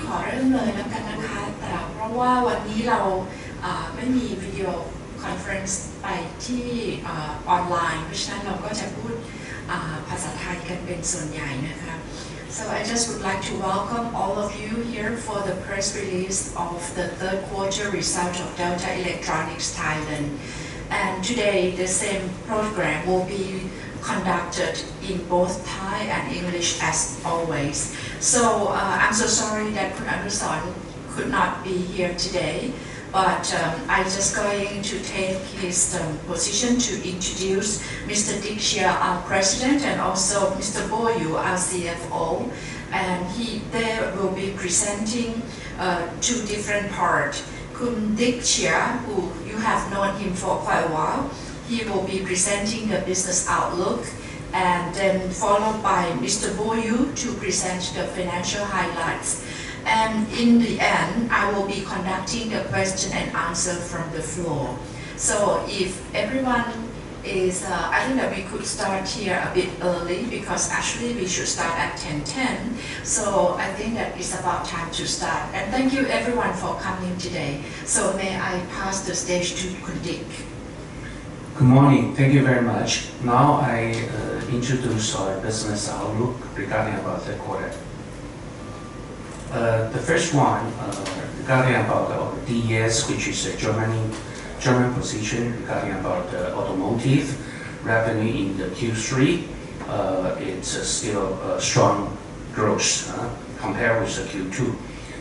ขอเริ่มเลยแล้วกันนะคะแต่เพราะว่าวันนี้เราไม่มีวิดีโอคอนเฟอเรนซ์ไปที่ออนไลน์เพราะฉะนั้นเราก็จะพูดภาษาไทยกันเป็นส่วนใหญ่นะคะ So I just would like to welcome all of you here for the press release of the third quarter result of Delta Electronics Thailand. And today the same program will be conducted in both Thai and English as always. So I'm so sorry that Khun Anusorn could not be here today, but I'm just going to take his position to introduce Mr. Dikshia, our president, and also Mr. Boyu, our CFO. And they will be presenting two different parts. Khun Dikshia, who you have known him for quite a while, he will be presenting the business outlook, and then followed by Mr. Boyu to present the financial highlights. And in the end, I will be conducting the question and answer from the floor. So if everyone is, I think that we could start here a bit early because actually we should start at 10:10. So I think that it's about time to start. And thank you everyone for coming today. So may I pass the stage to Khun Dik. Good morning. Thank you very much. Now I introduce our business outlook regarding about the quarter. The first one regarding about our DES, which is a German position regarding about the automotive revenue in the Q3. It's still strong growth compared with the Q2.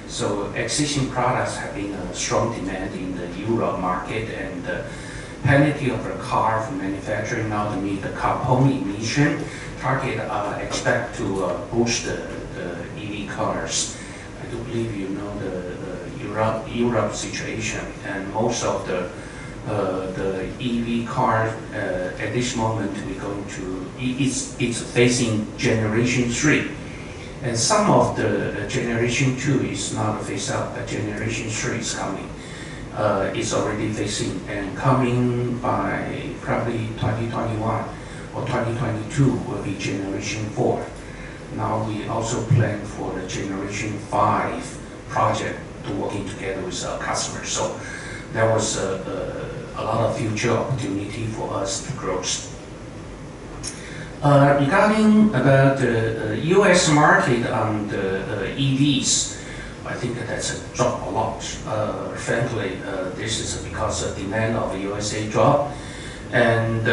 So existing products have been a strong demand in the Europe market, and penalty of the car for manufacturing now to meet the carbon emission target expect to boost the EV cars. I do believe you know the Europe situation, and most of the EV car at this moment we're going to it's facing generation 3, and some of the generation 2 is not phased out, but generation 3 is coming. Is already facing and coming by probably 2021 or 2022 will be generation 4. Now we also plan for the generation 5 project to working together with our customers. So there was a lot of future opportunity for us to grow. Regarding about the U.S. market on the EVs, I think that's a drop a lot. Frankly, this is because of demand of the USA drop, and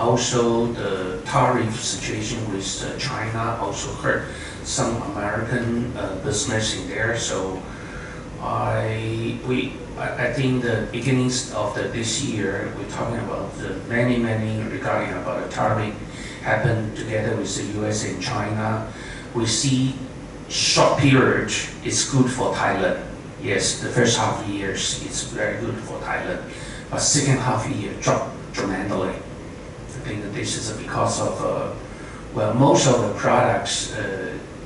also the tariff situation with China also hurt some American business in there. So I think the beginnings of this year we're talking about many regarding about the tariff happened together with the US and China. We see short period is good for Thailand. Yes, the first half years it's very good for Thailand, but second half year dropped dramatically. I think that this is because of well, most of the products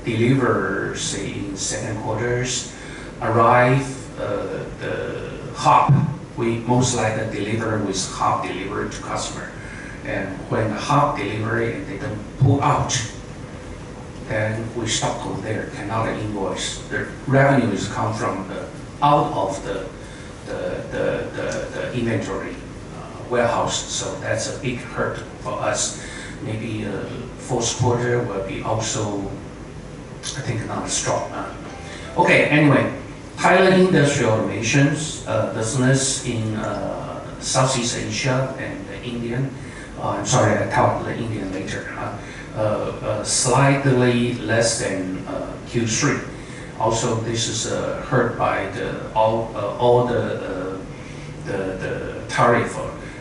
deliver say in second quarters, arrive the hub. We most likely deliver with hub delivery to customer, and when the hub delivery and they don't pull out, then we stop from there, cannot invoice. The revenue is come from out of the inventory warehouse, so that's a big hurt for us. Maybe fourth quarter will be also, I think, not strong. Okay, anyway, Thailand industrial automations business in Southeast Asia and Indian. I'm sorry, I tell the Indian later. Slightly less than Q3. Also, this is hurt by all the tariff.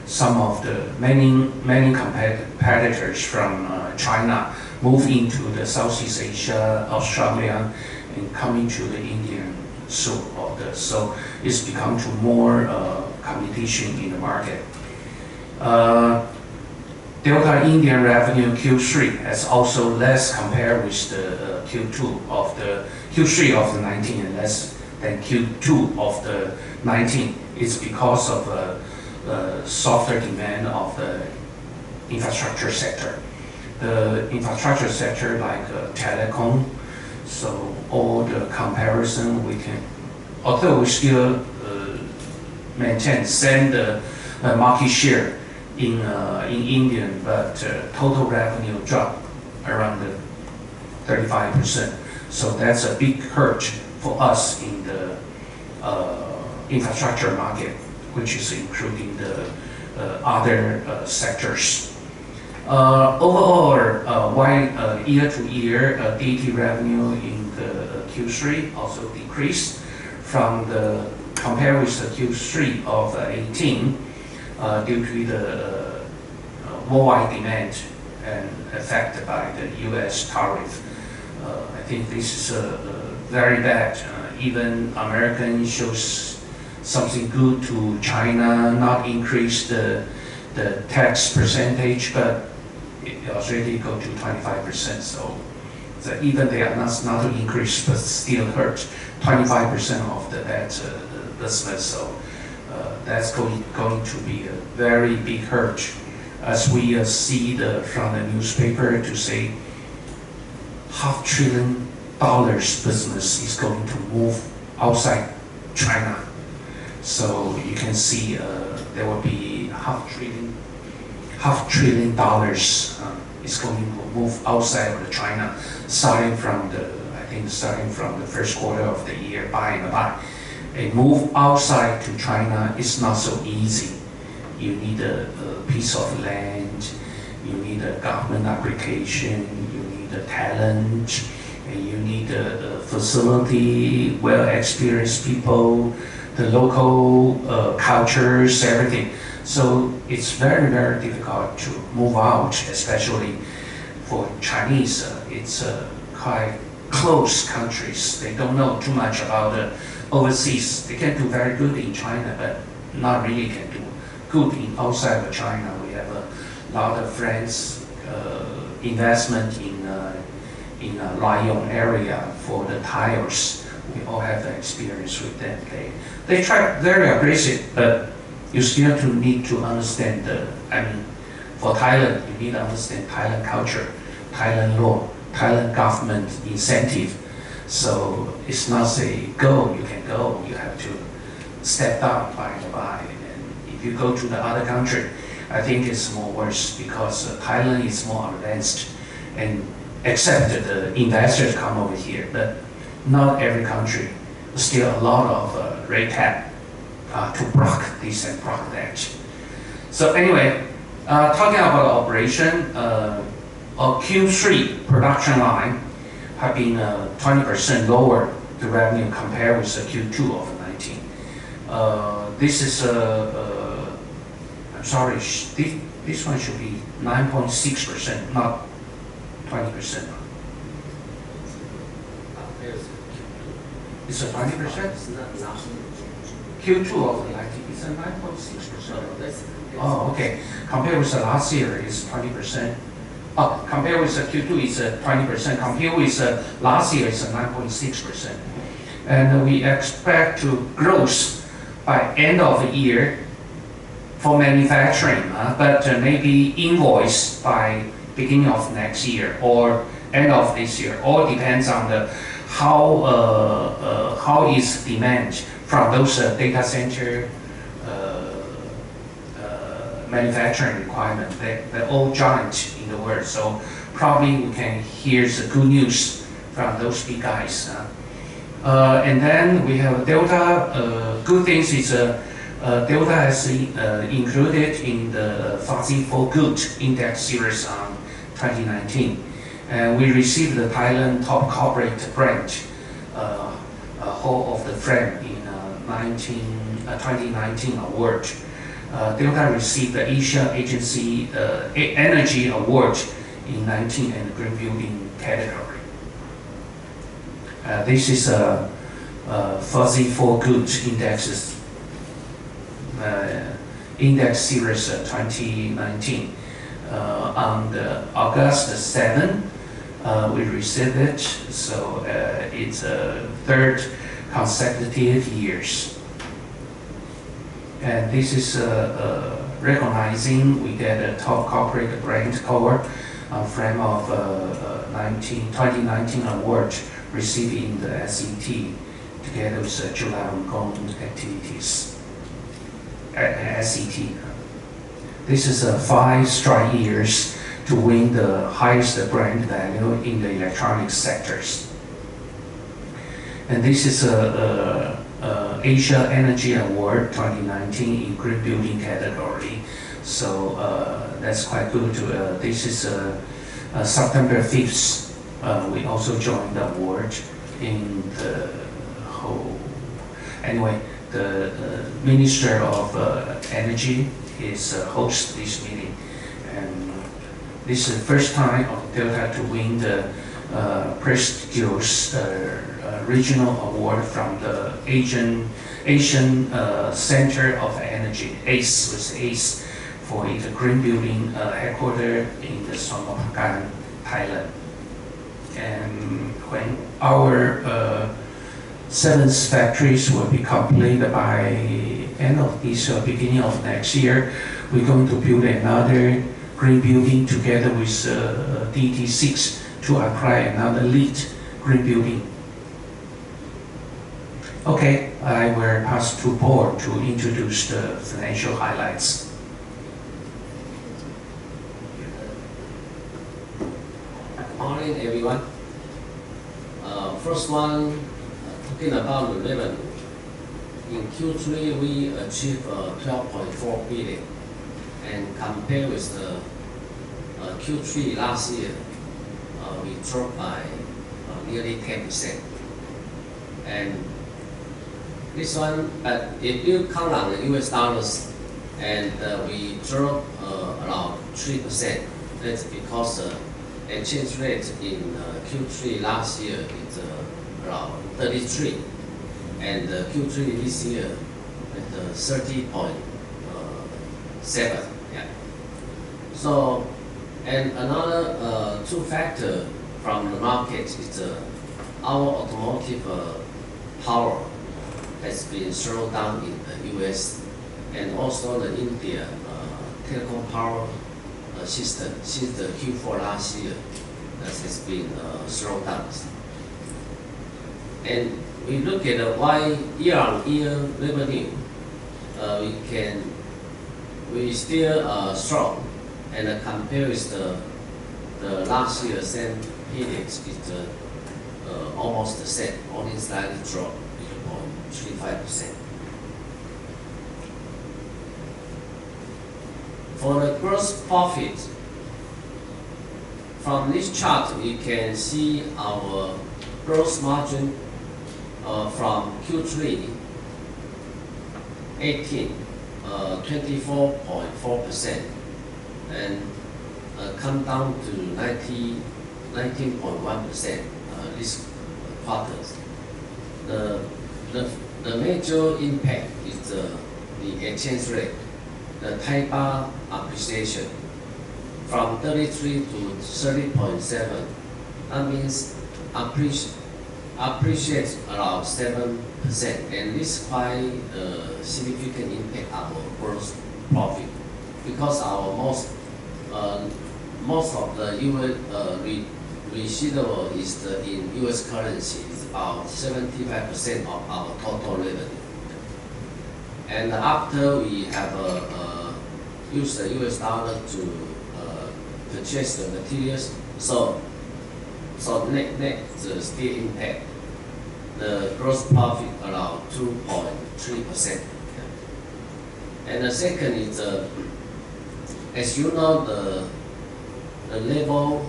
Some of the many competitors from China move into the Southeast Asia, Australia, and coming to the Indian soup of this. So it's become to more competition in the market. Delta Indian revenue Q3 is also less compared with the Q3 of the 19 and less than Q2 of the 19. It's because of softer demand of the infrastructure sector. The infrastructure sector like telecom, So all the comparison we can, although we still maintain same market share in Indian, but total revenue dropped around 35%. So that's a big hurt for us in the infrastructure market, which is including the other sectors. Overall, while year to year, DT revenue in the Q3 also decreased from the compared with the Q3 of 18 due to the worldwide demand and affected by the U.S. tariff. I think this is very bad. Even American shows something good to China, not increase the tax percentage, but it already go to 25%. So even they are not to increase, but still hurt 25% of that business. So that's going to be a very big hurt, as we see from the newspaper to say $500 billion business is going to move outside China. So you can see there will be $500 billion is going to move outside of China, starting from the first quarter of the year by and by. A move outside to China is not so easy. You need a piece of land, you need a government application, you need a talent, and you need a facility, well-experienced people, the local cultures, everything. So it's very, very difficult to move out, especially for Chinese. It's quite close countries. They don't know too much about overseas. They can do very good in China, but not really can do good in outside of China. We have a lot of friends investment in Lyon area for the tires. We all have the experience with them. They try very aggressive, but you still need to understand for Thailand, you need to understand Thailand culture, Thailand law, Thailand government incentive. So it's not say go, you can go. You have to step down by and by. And if you go to the other country, I think it's more worse because Thailand is more advanced and accept the investors come over here. But not every country, still a lot of red tape to block this and block that. So anyway, talking about operation, our Q3 production line have been 20% lower the revenue compared with the Q2 of 19. This is I'm sorry, this one should be 9.6%, not 20%. It's a 20%? Q2 of 19, it's a 9.6%. Oh, okay. Compared with the last year, it's 20%. Compared with the Q2, it's 20%. Compared with last year, it's 9.6%. And we expect to growth by end of the year for manufacturing, but maybe invoice by beginning of next year or end of this year. All depends on the how is demand from those data center manufacturing requirement. They're all giant in the world, so probably we can hear the good news from those big guys. And then we have Delta. Good things is Delta has included in the FTSE4Good index series on 2019. And we received the Thailand Top Corporate Brand Hall of the Frame in 2019 award. Delta received the Asia Agency Energy Award in 19 and Green Building category. This is a FTSE4Good indexes index series 2019. On the August 7, we received it, so it's a third consecutive years. And this is recognizing we get a top corporate brand award on frame of 2019 award received in the SET together with Chulalongkorn activities at SET. This is 5 straight years to win the highest brand value in the electronics sectors. And this is Asia Energy Award 2019 in green building category. So that's quite good. This is September 5th. We also joined the award in the whole. Anyway, the Minister of Energy is host this meeting, and this is the first time of Delta to win the prestigious regional award from the Asian Center of Energy, ACE, with ACE, for its green building headquarters in the Sonopakan, Thailand. And when our 7 factories will be completed by end of this beginning of next year, we're going to build another green building together with DT6 to apply another LEED green building. Okay, I will pass to Paul to introduce the financial highlights. Good morning, everyone. First one, talking about the revenue. In Q3, we achieved 12.4 billion, and compared with the Q3 last year, we dropped by nearly 10%. And this one, if you count on the US dollars, and we dropped around 3%. That's because the exchange rate in Q3 last year is around 33, and Q3 this year at 30.7. Yeah. So, and another 2 factors from the market is our automotive power has been slowed down in the US, and also the India telecom power system since the Q4 last year that has been slowed down. And we look at why year-on-year revenue, we still strong, and compare with the last year same period, it's almost the same, only slightly drop 0.35%. For the gross profit, from this chart we can see our gross margin from Q3 18, 24.4%, and come down to 19.1% this quarter. The major impact is the exchange rate. The Thai baht appreciation from 33 to 30.7. That means appreciates around 7%, and this quite significant impact our gross profit, because our most of the US receivable is in US currency. It's about 75% of our total revenue. And after we have used the US dollar to purchase the materials, so net still impact the gross profit around 2.3%. And the second is, as you know, the level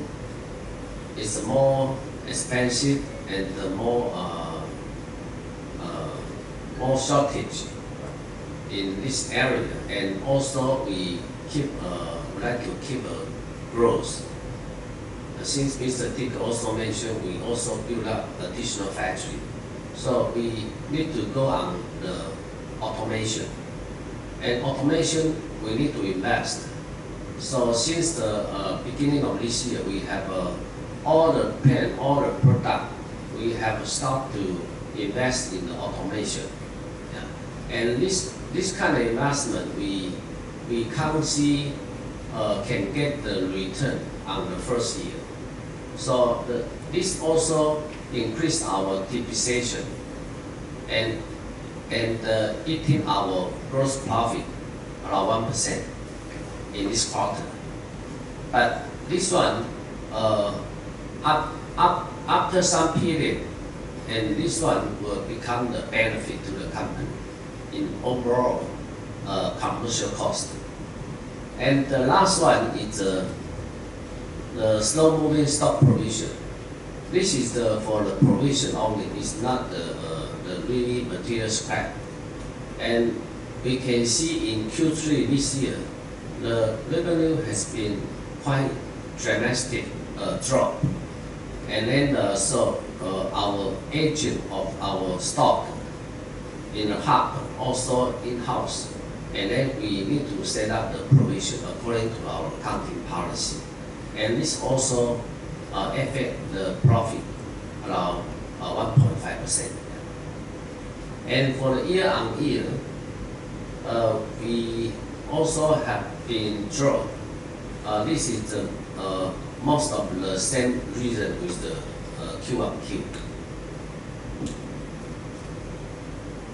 is more expensive and more shortage in this area, and also we like to keep a growth. Since Mr. Dick also mentioned, we also build up additional factory, so we need to go on the automation. And automation, we need to invest. So since the beginning of this year, we have all the plan, all the product, we have started to invest in the automation. Yeah. And this kind of investment, we can't see can get the return on the first year. So this also increase our depreciation and eating our gross profit around 1% in this quarter. But this one, after some period, and this one will become the benefit to the company in overall commercial cost. And the last one is the slow-moving stock provision. This is for the provision only. It's not the really material scrap. And we can see in Q3 this year, the revenue has been quite dramatic drop. And then so our agent of our stock in the hub also in-house. And then we need to set up the provision according to our accounting policy. And this also affect the profit around 1.5%. And for the year-on-year, we also have been drawn. This is the most of the same reason with the Q1Q.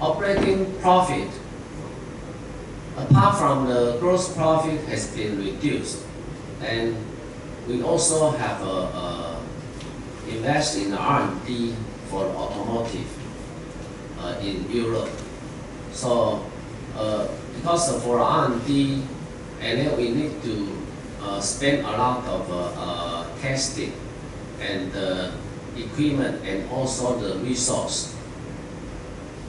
Operating profit, apart from the gross profit has been reduced, and we also have invest in R&D for automotive in Europe. So because for R&D, and then we need to spend a lot of testing and equipment and also the resource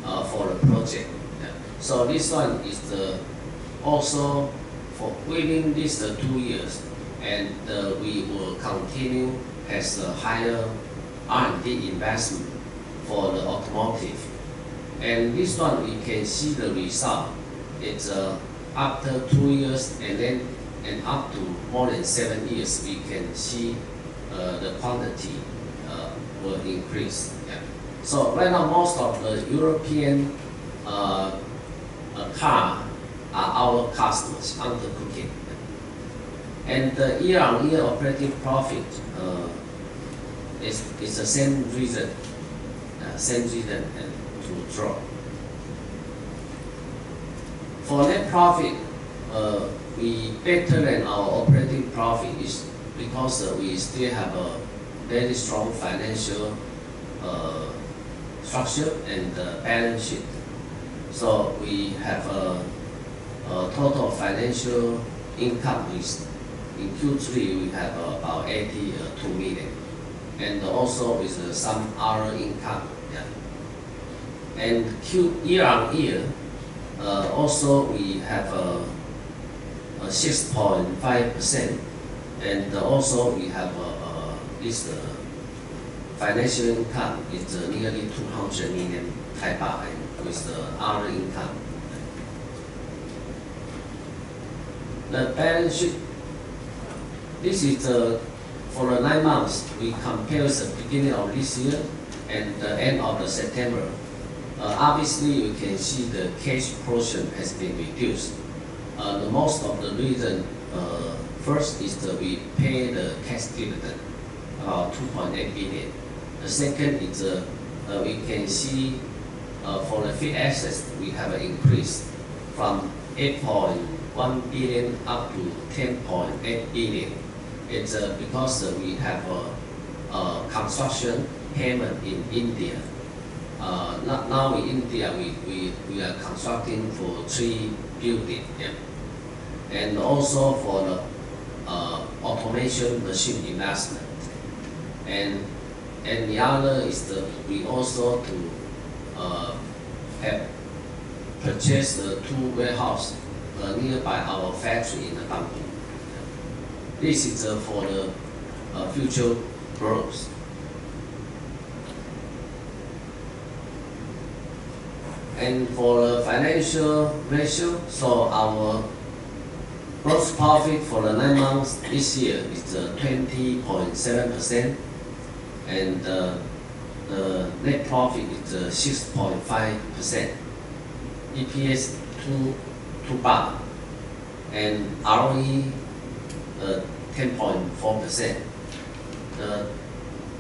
for the project. Yeah. So this one is also for within these 2 years, and we will continue as a higher R&D investment for the automotive. And this one we can see the result. It's after 2 years and up to more than 7 years, we can see the quantity will increase. Yeah. So right now, most of the European car are our customers under cooking. And the year-on-year operating profit is the same reason to drop. For net profit, we better than our operating profit is because we still have a very strong financial structure and balance sheet. So we have a total financial income is in Q3 we have about 82 million, and also with some other income. Yeah. And year-on-year, also we have a 6.5%, and also we have this financial income is nearly 200 million Thai baht with the other income. The balance sheet. This is for the 9 months. We compare the beginning of this year and the end of the September. Obviously, you can see the cash portion has been reduced. The most of the reason, first is that we pay the cash dividend, about 2.8 billion. The second is we can see for the fixed assets we have an increase from 8.1 billion up to 10.8 billion. It's because we have a construction payment in India. Now in India we are constructing for 3 buildings, yeah. And also for the automation machine investment. And the other is we also have purchased 2 warehouses nearby our factory in the Bangkok. This is for the future growth. And for the financial ratio, so our gross profit for the 9 months this year is 20.7%, and the net profit is 6.5%. EPS 2 baht, and ROE 10.4%.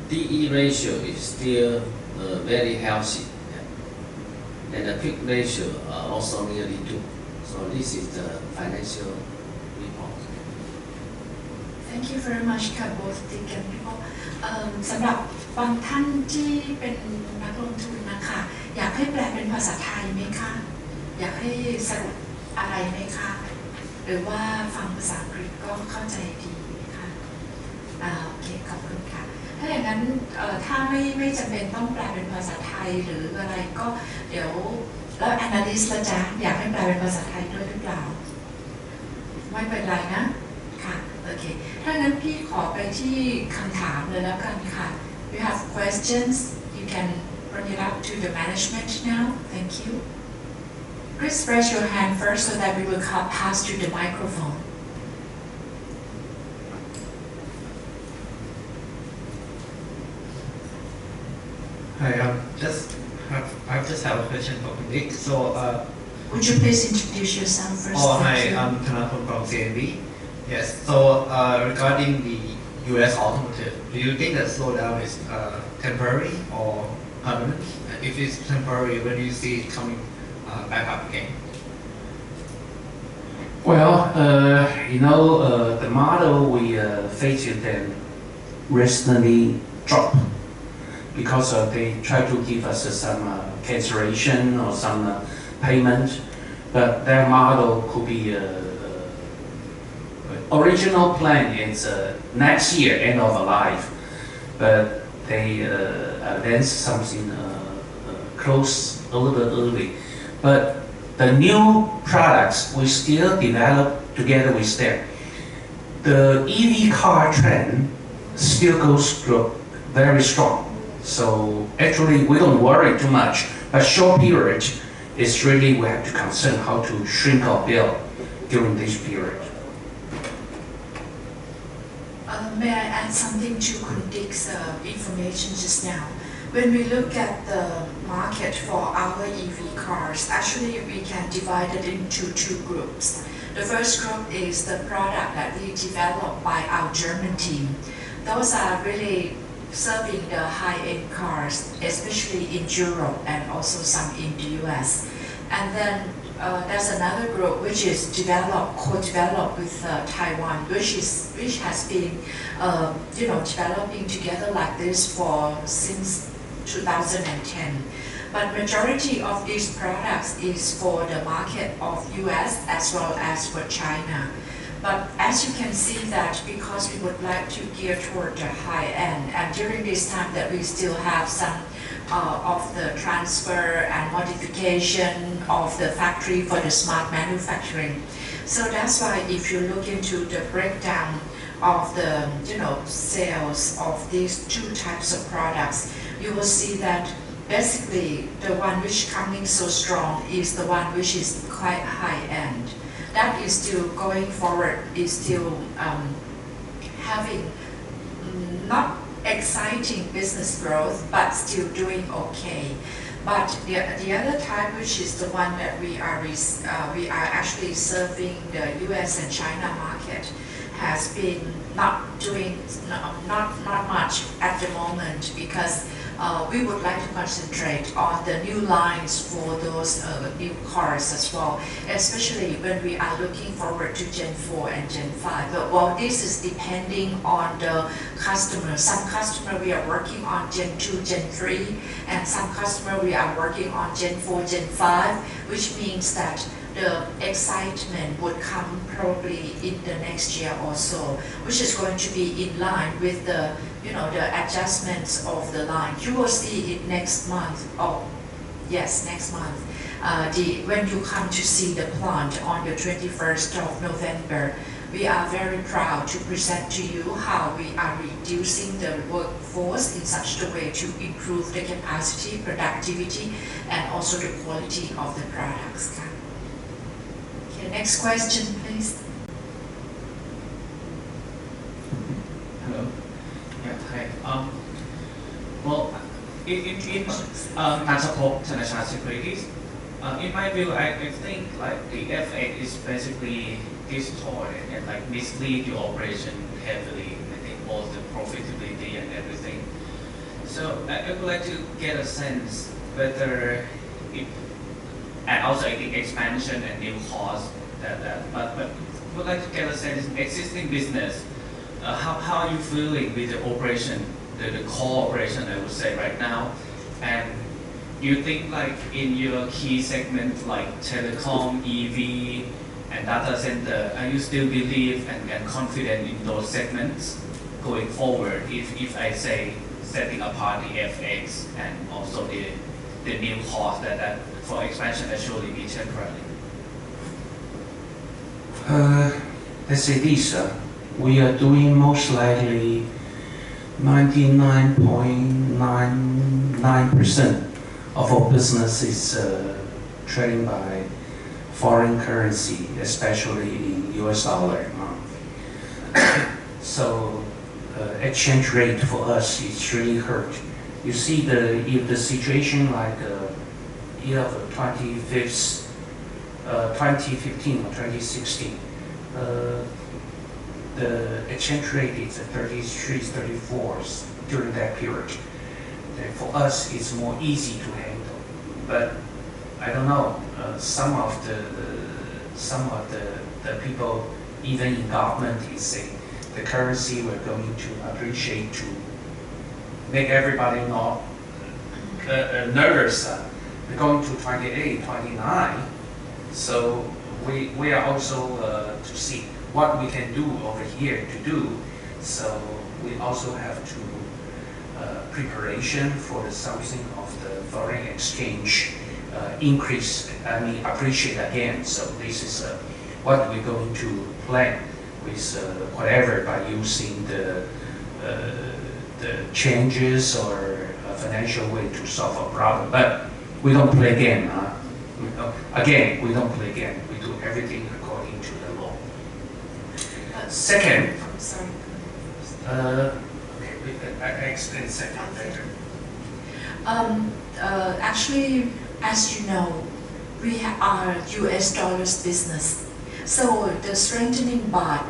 DE ratio is still very healthy, and the quick ratio also nearly 2. So this is the financial report. Thank you very much ค่ะ both Dick and Paul สำหรับบางท่านที่เป็นนักลงทุนนะคะอยากให้แปลเป็นภาษาไทยไหมคะอยากให้สรุปอะไรไหมคะหรือว่าฟังภาษาอังกฤษก็เข้าใจดีค่ะโอเคขอบคุณค่ะถ้าอย่างนั้นถ้าไม่จำเป็นต้องแปลเป็นภาษาไทยหรืออะไรก็เดี๋ยวแล้ว analyst ละจ๊ะอยากให้แปลเป็นภาษาไทยด้วยหรือเปล่าไม่เป็นไรนะค่ะโอเคถ้างั้นพี่ขอไปที่คำถามเลยแล้วกันค่ะ you have questions you can bring it up to the management now thank you please raise your hand first so that we will pass you the microphone Hi, I just have a question for Nick. So, would you please introduce yourself first? hi, I'm Thanaphon from CNB. Yes. So, regarding the U.S. automotive, do you think that slowdown is temporary or permanent? If it's temporary, when do you see it coming back up again? Well, the model we faced then recently dropped because they try to give us some cancellation or some payment, but their model could be original plan is next year end of life, but they advance something close a little bit early. But the new products we still develop together with them. The EV car trend still goes very strong. So actually we don't worry too much, but short period is really we have to concern how to shrink our bill during this period. May I add something to Khun Dick's information just now? When we look at the market for our EV cars, actually we can divide it into two groups. The first group is the product that we developed by our German team. Those are really serving the high-end cars, especially in Europe and also some in the US. And then there's another group which is co-developed with Taiwan, which has been developing together like this since 2010. But majority of these products is for the market of US as well as for China. But as you can see that because we would like to gear toward the high end, and during this time that we still have some of the transfer and modification of the factory for the smart manufacturing. So that's why if you look into the breakdown of the sales of these two types of products, you will see that basically the one which coming so strong is the one which is quite high end. That is still going forward, is still having not exciting business growth, but still doing okay. But the other type, which is the one that we are actually serving the U.S. and China market, has been not much at the moment because we would like to concentrate on the new lines for those new cars as well, especially when we are looking forward to Gen 4 and Gen 5. But well, this is depending on the customer. Some customer we are working on Gen 2, Gen 3, and some customer we are working on Gen 4, Gen 5, which means that the excitement would come probably in the next year or so, which is going to be in line with the the adjustments of the line. You will see it next month. Oh, yes, next month. When you come to see the plant on the 21st of November, we are very proud to present to you how we are reducing the workforce in such a way to improve the capacity, productivity, and also the quality of the products. Okay, next question, please. Hello. Yeah, hi. Well, in Nansapok International Securities, in my view, I think like the FX is basically distorted and like mislead the operation heavily. I think both the profitability and everything. So I would like to get a sense whether it, and also I think expansion and new costs, but would like to get a sense in existing business, how are you feeling with the operation, the core operation I would say right now, and do you think like in your key segments like telecom, EV, and data center, are you still believe and confident in those segments going forward? If I say setting apart the FX and also the new cost that for expansion that surely be temporary. Let's say this, we are doing most likely 99.99% of our business is trading by foreign currency, especially in US dollar. So exchange rate for us is really hurt. You see if the situation like year of 2015 or 2016, the exchange rate is 33, 34 during that period. And for us, it's more easy to handle. But I don't know. Some of the people, even in government, is saying the currency we're going to appreciate to make everybody not nervous. We're going to 28, 29. So we are also to see what we can do over here to do. So we also have to preparation for the something of the foreign exchange increase, appreciate again. So this is what we're going to plan with whatever by using the changes or financial way to solve a problem. But we don't play game. Again, we don't play game. We do everything according to the law. Second, sorry. I explain second later. Actually, as you know, we are US dollars business. So the strengthening baht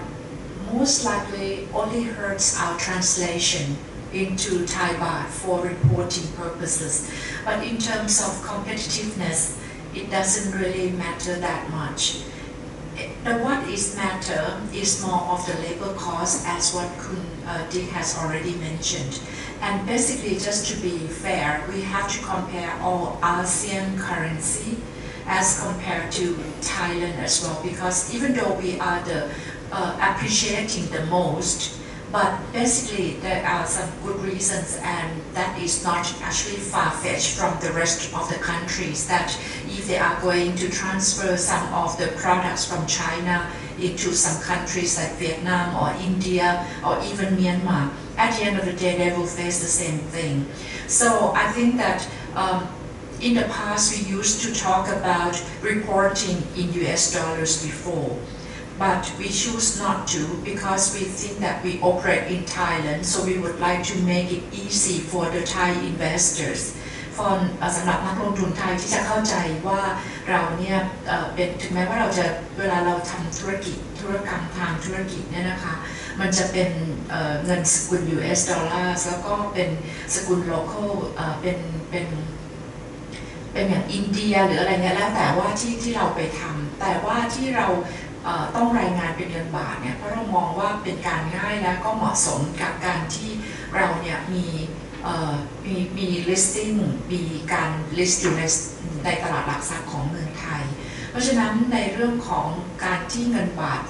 most likely only hurts our translation into Thai baht for reporting purposes. But in terms of competitiveness, it doesn't really matter that much. What is matter is more of the labor cost, as what Kun Dick has already mentioned. And basically, just to be fair, we have to compare all ASEAN currency as compared to Thailand as well, because even though we are the appreciating the most, but basically there are some good reasons, and that is not actually far-fetched from the rest of the countries, that if they are going to transfer some of the products from China into some countries like Vietnam or India or even Myanmar, at the end of the day they will face the same thing. So I think that in the past we used to talk about reporting in US dollars before, but we choose not to because we think that we operate in Thailand, so we would like to make it easy for the Thai investors. สำหรับนักลงทุนไทยที่จะเข้าใจว่าเราเนี่ยเป็นถึงแม้ว่าเราจะเวลาเราทำธุรกรรมทางธุรกิจเนี่ยนะคะมันจะเป็นเงินสกุล US ดอลลาร์แล้วก็เป็นสกุล local เป็นอย่างอินเดียหรืออะไรเงี้ยแล้วแต่ว่าที่เราไปทำแต่ว่าที่เราต้องรายงานเป็นเงินบาทเนี่ยเพราะเรามองว่าเป็นการง่ายและก็เหมาะสมกับการที่เราเนี่ยมี listing มีการ list อยู่ในตลาดหลักทรัพย์ของเมืองไทยเพราะฉะนั้นในเรื่องของการที่เงินบาท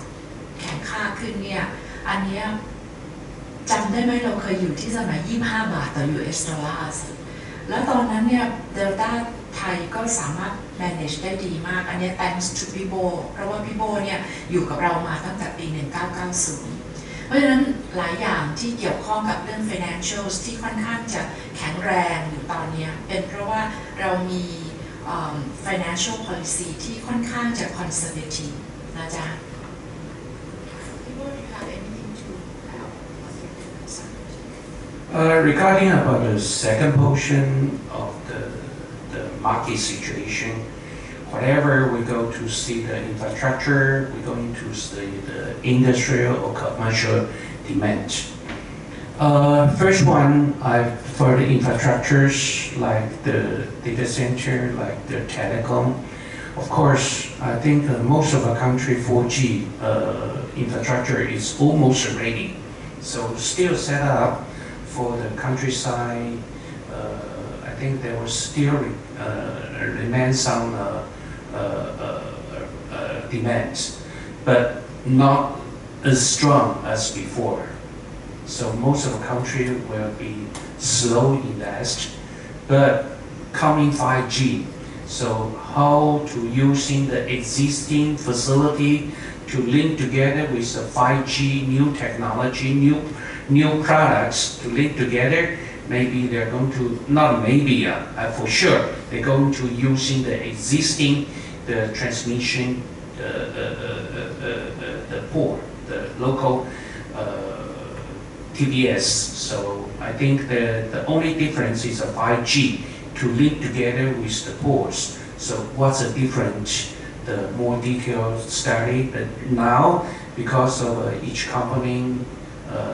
แข็งค่าขึ้นเนี่ยอันนี้จำได้ไหมเราเคยอยู่ที่สมัย25 บาทต่อ US ดอลลาร์แล้วตอนนั้นเนี่ยเดลต้าไทยก็สามารถ manage ได้ดีมากอันนี้ thanks to พี่โบเพราะว่าพี่โบเนี่ยอยู่กับเรามาตั้งแต่ปี 1990 เพราะฉะนั้นหลายอย่างที่เกี่ยวข้องกับเรื่อง financials ที่ค่อนข้างจะแข็งแรงอยู่ตอนนี้เป็นเพราะว่าเรามี financial policy ที่ค่อนข้างจะ conservative นะจ๊ะพี่โบ do you have anything to help Regarding about the second portion of the market situation, whatever we go to see the infrastructure, we're going to see the industrial or commercial demand. First one, for the infrastructures like the data center, like the telecom. Of course, I think most of the country 4G infrastructure is almost ready. So still set up for the countryside. I think there will still remain some demands, but not as strong as before. So most of the country will be slow invest, but coming 5G. So how to using the existing facility to link together with the 5G new technology, new products to link together. Maybe they're going to, not maybe, for sure, they're going to using the existing, the transmission, the port, the local TBS. So I think the only difference is a 5G to link together with the ports. So what's the difference? The more detailed study. But now, because of each company,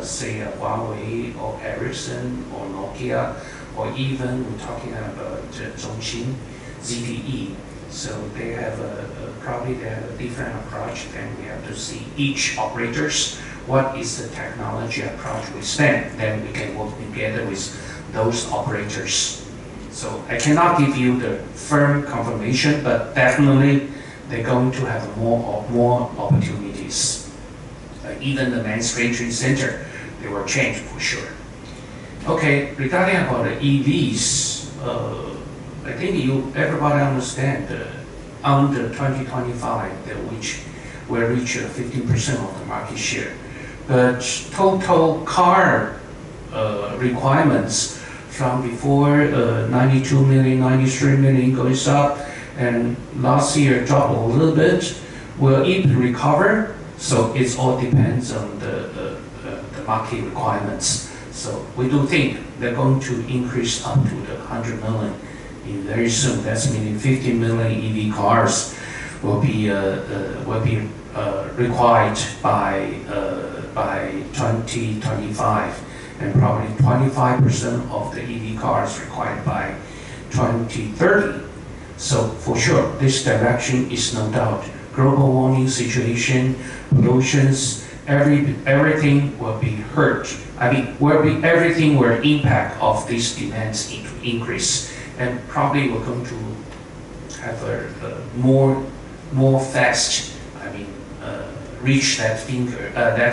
say Huawei or Ericsson or Nokia, or even we're talking about Zhongxin, ZTE. So they have probably they have a different approach, and we have to see each operators what is the technology approach with them. Then we can work together with those operators. So I cannot give you the firm confirmation, but definitely they're going to have more opportunities. Even the manufacturing center, they will change for sure. Okay, regarding about the EVs, I think everybody understand under 2025, which will reach 15% of the market share. But total car requirements from before 92 million, 93 million goes up, and last year dropped a little bit. Will it recover? So it all depends on the market requirements. So we do think they're going to increase up to the 100 million in very soon. That's meaning 50 million EV cars will be required by 2025, and probably 25% of the EV cars required by 2030. So for sure, this direction is no doubt. Global warming situation, pollutions, everything will be hurt. I mean, everything will impact of these demands increase, and probably we're going to have a more fast. I mean, reach that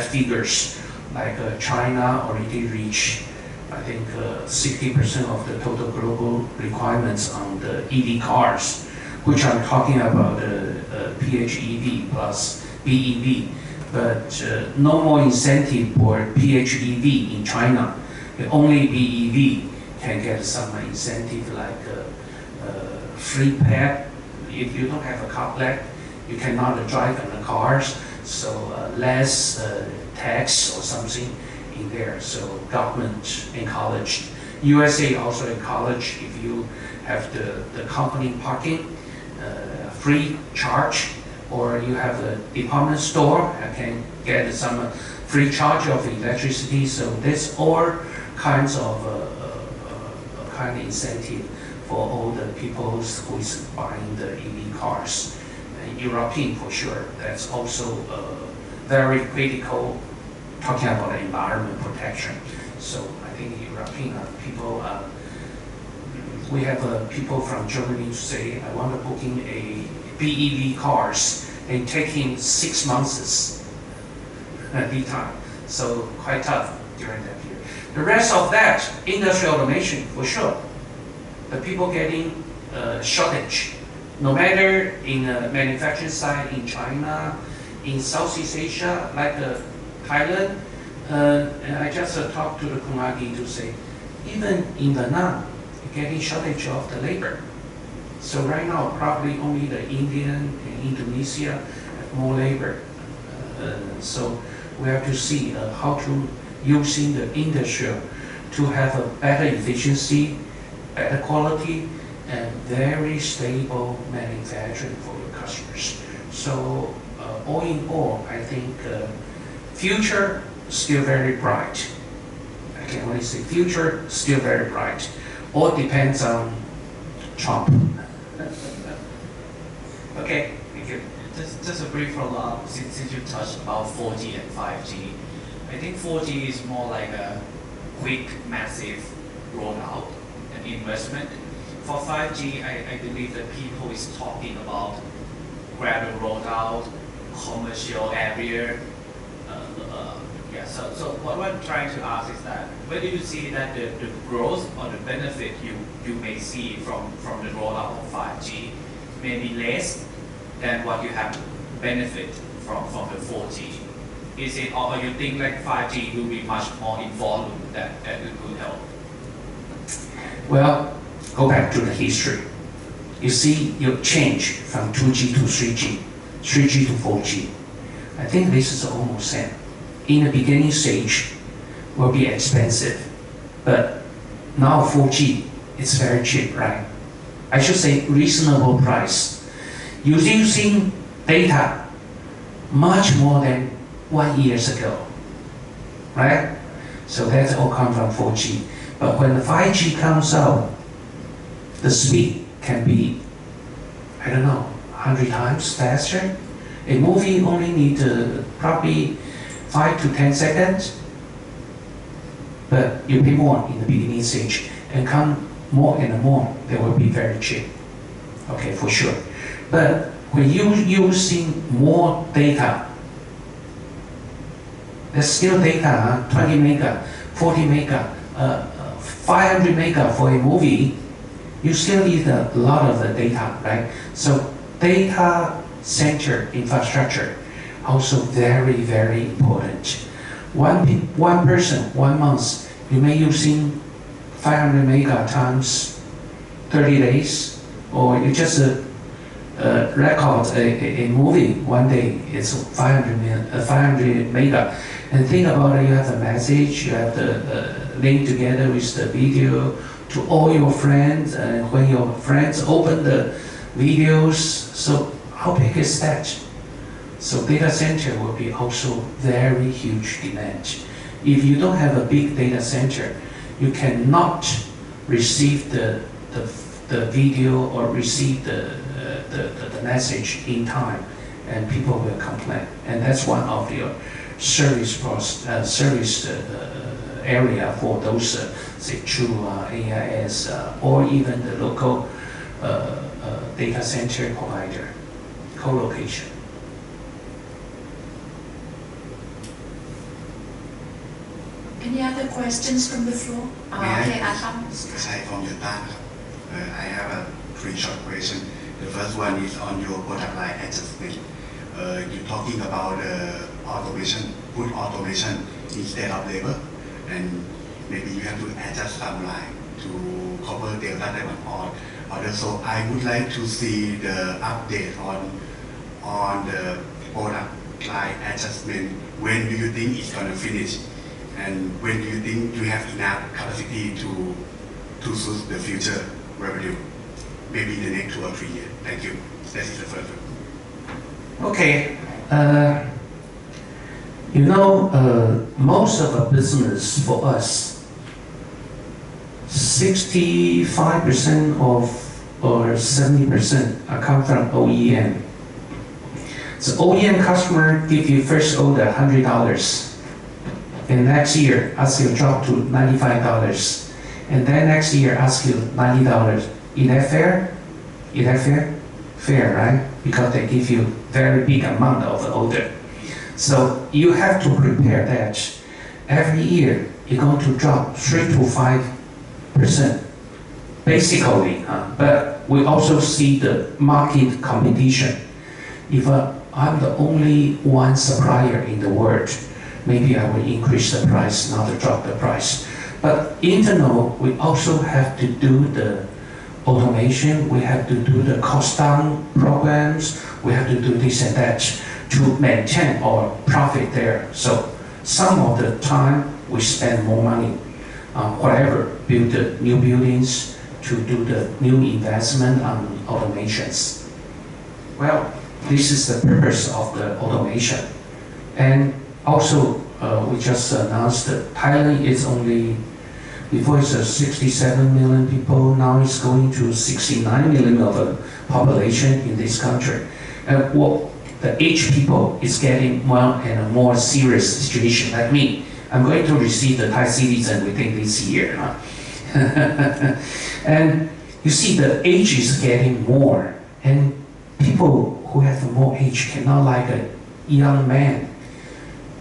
figures. Like China already reached, I think 60% of the total global requirements on the EV cars, which I'm talking about PHEV plus BEV. But no more incentive for PHEV in China. Only BEV can get some incentive like free pad. If you don't have a cutlet, you cannot drive on the cars. So less tax or something in there. So government encouraged. USA also encouraged if you have the company parking free charge, or you have a department store that can get some free charge of electricity. So there's all kinds of incentive for all the people who is buying the EV cars. European for sure. That's also very critical. Talking about the environment protection. So I think European people. We have people from Germany to say, I want to booking a BEV cars and taking 6 months lead time. So quite tough during that period. The rest of that, industrial automation for sure. The people getting shortage, no matter in the manufacturing side in China, in Southeast Asia, like Thailand. And I just talked to the Kumagi to say, even in Vietnam, getting shortage of the labor. So right now, probably only the Indian and Indonesia have more labor. So we have to see how to using the industry to have a better efficiency, better quality, and very stable manufacturing for your customers. So all in all, I think future still very bright. I can only say future still very bright. All depends on Trump. Okay, thank you. Just a brief follow-up, since you touched about 4G and 5G. I think 4G is more like a quick, massive rollout and investment. For 5G, I believe that people is talking about gradual rollout, commercial area. So what I'm trying to ask is that where do you see that the growth or the benefit you may see from the rollout of 5G may be less than what you have benefit from the 4G? Is it, or you think like 5G will be much more in volume that it will help? Well, go back to the history. You see, you change from 2G to 3G, 3G to 4G. I think this is almost same. In the beginning stage, will be expensive, but now 4G is very cheap, right? I should say reasonable price. You're using data much more than 1 year ago, right? So that all comes from 4G. But when the 5G comes out, the speed can be, I don't know, 100 times faster. A movie only needs probably 5 to 10 seconds, but you pay more in the beginning stage and come more and more, they will be very cheap. Okay, for sure. But when you're using more data, there's still data, 20 mega, 40 mega, 500 mega for a movie, you still need a lot of the data, right? So data center infrastructure also very, very important. One person, 1 month, you may using 500 mega times 30 days, or you just record a movie one day, it's 500 mega. And think about it, you have the message, you have the link together with the video to all your friends, and when your friends open the videos, so how big is that? So data center will be also very huge demand. If you don't have a big data center, you cannot receive the video or receive the message in time, and people will complain. And that's one of your service area for those, say, true AIS or even the local data center provider, co-location. Any other questions from the floor? Okay, Atam. Aside from your time, I have a 3 short questions. The first one is on your product line adjustment. You're talking about automation, put automation instead of labor, and maybe you have to adjust some line to cover Delta Taiwan on order. So I would like to see the update on the product line adjustment. When do you think it's going to finish? And when do you think you have enough capacity to suit the future revenue? Maybe in the next 2 or 3 years. Thank you. That is the first one. Okay. Most of the business for us, 65% or 70% come from OEM. So OEM customer give you first order $100. And next year, ask you drop to $95. And then next year, ask you $90. Is that fair? Is that fair? Fair, right? Because they give you very big amount of the order. So you have to prepare that. Every year, you're going to drop 3 to 5%, basically. But we also see the market competition. If I'm the only one supplier in the world, maybe I will increase the price, not drop the price. But internal, we also have to do the automation, we have to do the cost down programs, we have to do this and that to maintain our profit there. So some of the time we spend more money on whatever, build the new buildings, to do the new investment on automations. Well, this is the purpose of the automation. And Also, we just announced that Thailand is only, before it's 67 million people, now it's going to 69 million of a population in this country. And what the aged people is getting more and a more serious situation like me. I'm going to receive the Thai citizen within this year. And you see the age is getting more, and people who have more age cannot like a young man,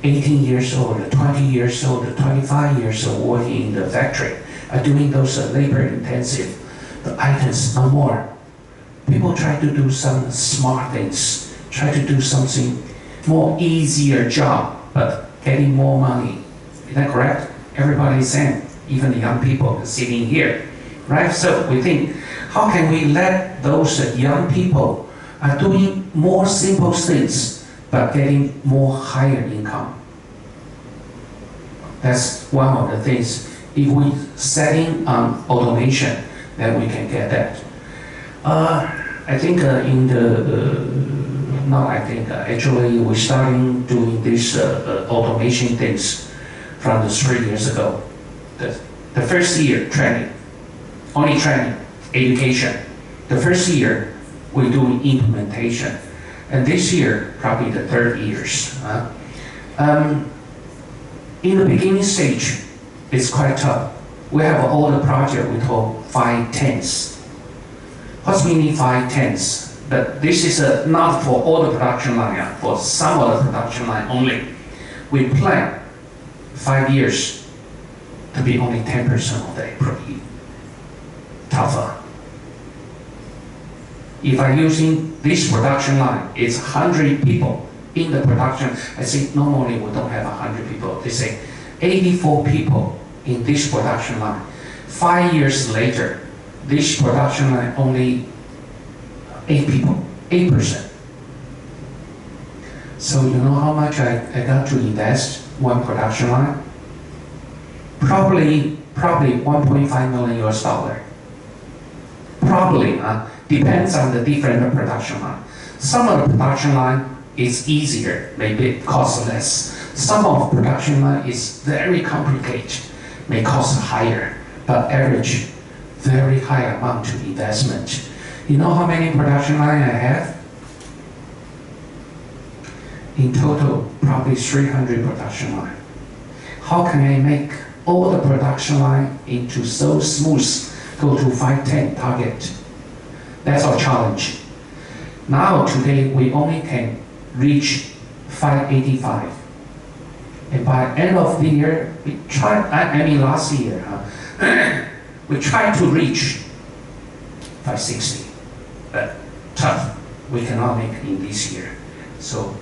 18 years old, 20 years old, 25 years old, working in the factory, are doing those labor-intensive items no more. People try to do some smart things, try to do something more easier job, but getting more money. Is that correct? Everybody is saying, even the young people sitting here, right? So we think, how can we let those young people are doing more simple things, but getting more higher income? That's one of the things. If we setting on automation, then we can get that. I think actually we're starting doing this automation things from the 3 years ago. The first year training, only training, education. The first year we're doing implementation, and this year probably the third years. In the beginning stage, it's quite tough. We have all the project we call 5 10s. What's meaning 5 10s? But this is not for all the production line, for some of the production line only. We plan 5 years to be only 10% of the employee. Tougher. If I'm using this production line, it's 100 people in the production. I say normally we don't have 100 people. They say 84 people in this production line. 5 years later, this production line only 8 people, 8%. So you know how much I got to invest one production line? Probably $1.5 million US. Probably, depends on the different production line. Some of the production line is easier, maybe it costs less. Some of the production line is very complicated, may cost higher, but average very high amount of investment. You know how many production line I have? In total, probably 300 production line. How can I make all the production line into so smooth, go to 510 target? That's our challenge. Now, today, we only can reach 585. And by end of the year, we tried, last year, we tried to reach 560, but tough. We cannot make in this year. So,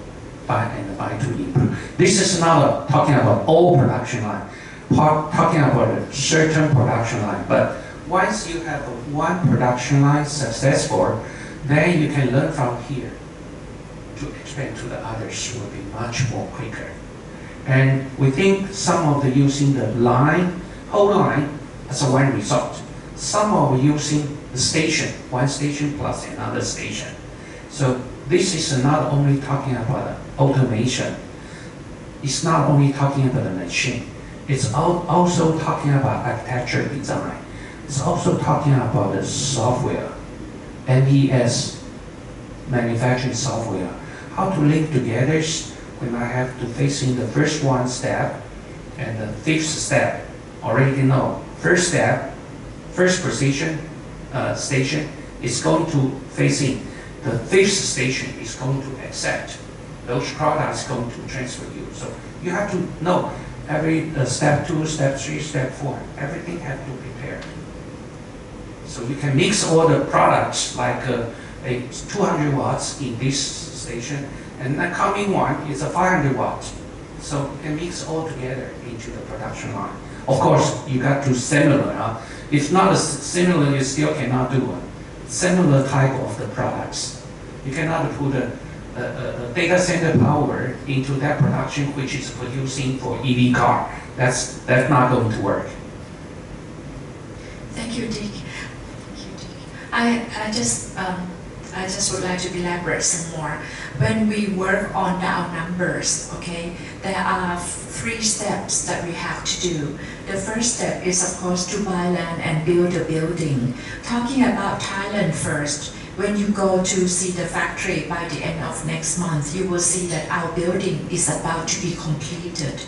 buy to improve. This is not talking about all production line, talking about a certain production line. But once you have one production line successful, then you can learn from here to expand to the others will be much more quicker. And we think some of the using the line, whole line, as a one result. Some are using the station, one station plus another station. So this is not only talking about automation. It's not only talking about the machine. It's also talking about architecture design. It's also talking about the software, MES, manufacturing software. How to link together when I have to face in the first one step and the fifth step. Already know. First step, first position, station is going to facing the fifth station is going to accept those products going to transfer you. So you have to know every step 2, step 3, step 4, everything have to prepare. So you can mix all the products like a 200 watts in this station, and the coming one is a 500 watts. So you can mix all together into the production line. Of course, you got to similar. If not similar, you still cannot do a similar type of the products. You cannot put a data center power into that production which is producing for EV car. That's not going to work. Thank you, Dick. I just I just would like to elaborate some more. When we work on our numbers, okay, there are 3 steps that we have to do. The first step is, of course, to buy land and build a building. Talking about Thailand first, when you go to see the factory by the end of next month, you will see that our building is about to be completed.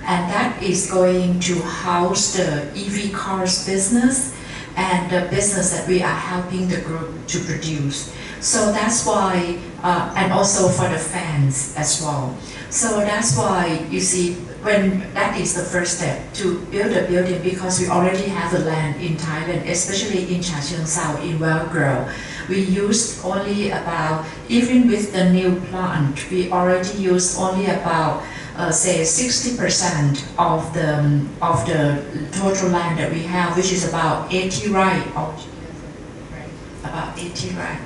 And that is going to house the EV cars business and the business that we are helping the group to produce. So that's why, and also for the fans as well. So that's why you see, when that is the first step to build a building, because we already have the land in Thailand, especially in Chacheongseao in Wellgrow. We used only about, even with the new plant, we already used only about say 60% of the total land that we have, which is about 80 right altogether, right? About 80 right.